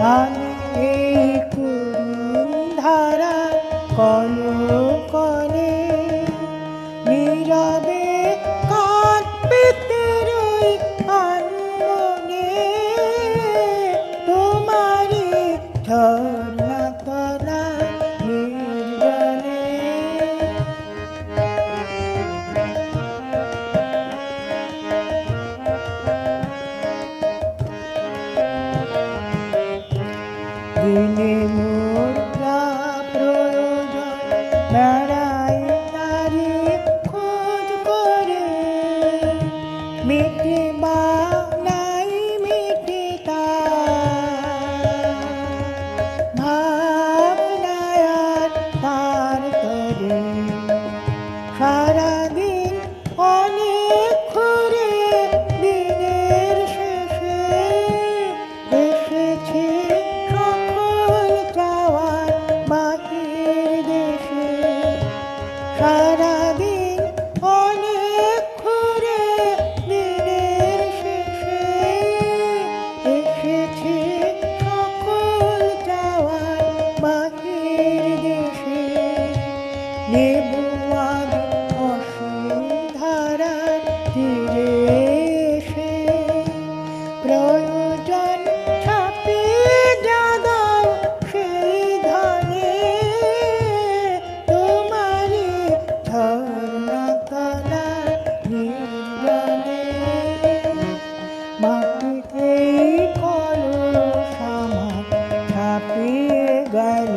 আমি এই করুণ ধারা কলকলে নীরবে কাঁদতে রই আনমনে তোমারি ঝর্ণা তলা নির্জনে। দিনে মোর প্রয়োজন বেড়াই নারী খোঁজ করে মিটে বা নাই মিটে ভাবনায় আর তার তরে সারাদিন অনেক ঘুরে দিনের শেষে এসেছে সকল যাওয়ার বাহির দেশে। সারাদিন অনেক ঘুরে দিনের শেষে এসেছে সকল যাওয়ার বাহির দেশে। নেবুয়ার অসীম ধারার তীরে এসে প্রয়োজন ছাপিয়ে যা দাও সেই ধনে তোমারি ঝর্ণা তলা নির্জনে। মাটিতেই কলস আমার ছাপিয়ে গেল